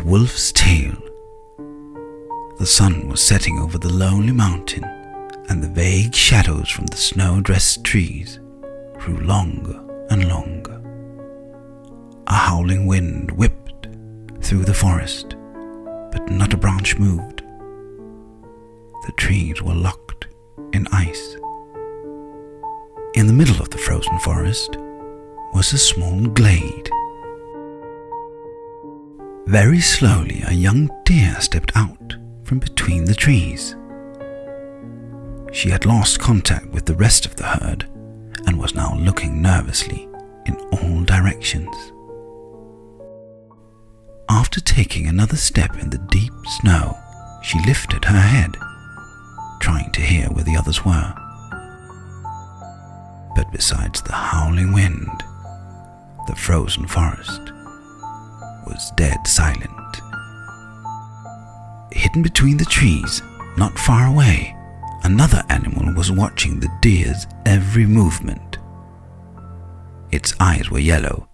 wolf's tale. The sun was setting over the lonely mountain, and the vague shadows from the snow-dressed trees grew longer and longer. A howling wind whipped through the forest, but not a branch moved. The trees were locked in ice. In the middle of the frozen forest was a small glade. Very slowly, a young deer stepped out from between the trees. She had lost contact with the rest of the herd and was now looking nervously in all directions. After taking another step in the deep snow, she lifted her head, trying to hear where the others were. But besides the howling wind, the frozen forest was dead silent. Hidden between the trees, not far away, another animal was watching the deer's every movement. Its eyes were yellow,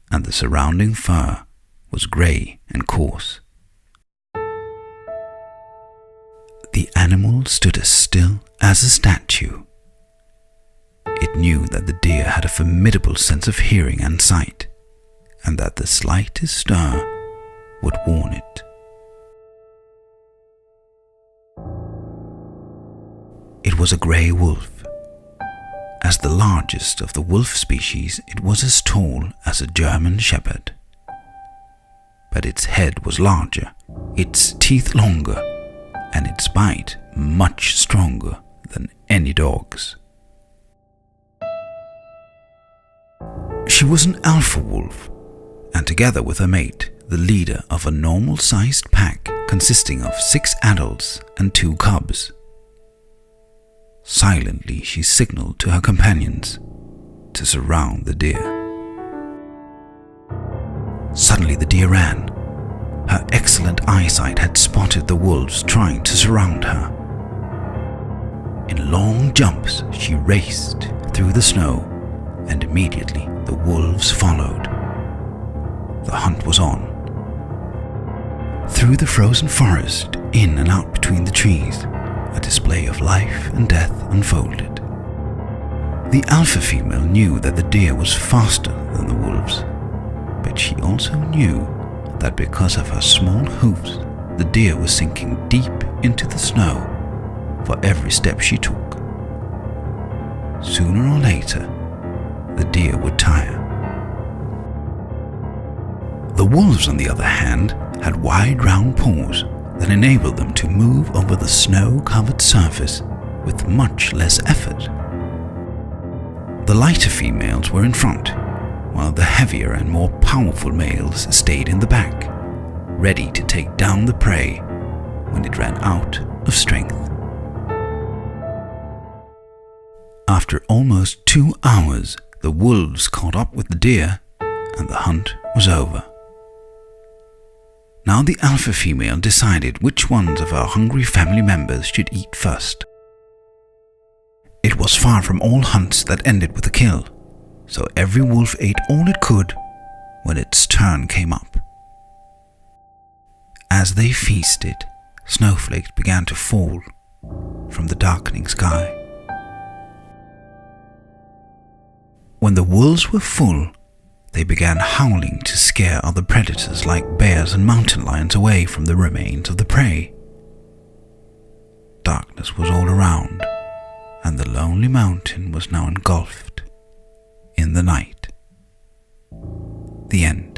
and the surrounding fur was grey and coarse. The animal stood as still as a statue. It knew that the deer had a formidable sense of hearing and sight, and that the slightest stir would warn it. It was a grey wolf. As the largest of the wolf species, it was as tall as a German shepherd. But its head was larger, its teeth longer, and its bite much stronger than any dog's. She was an alpha wolf, and together with her mate, the leader of a normal-sized pack consisting of 6 adults and 2 cubs. Silently, she signaled to her companions to surround the deer. Suddenly, the deer ran. Her excellent eyesight had spotted the wolves trying to surround her. In long jumps, she raced through the snow, and immediately the wolves followed. The hunt was on. Through the frozen forest, in and out between the trees, a display of life and death unfolded. The alpha female knew that the deer was faster than the wolves, but she also knew that because of her small hoofs, the deer was sinking deep into the snow for every step she took. Sooner or later, the deer would tire. The wolves, on the other hand, had wide round paws that enabled them to move over the snow-covered surface with much less effort. The lighter females were in front, while the heavier and more powerful males stayed in the back, ready to take down the prey when it ran out of strength. After almost 2 hours, the wolves caught up with the deer, and the hunt was over. Now the alpha female decided which ones of her hungry family members should eat first. It was far from all hunts that ended with a kill, so every wolf ate all it could when its turn came up. As they feasted, snowflakes began to fall from the darkening sky. When the wolves were full, they began howling to scare other predators like bears and mountain lions away from the remains of the prey. Darkness was all around, and the lonely mountain was now engulfed in the night. The end.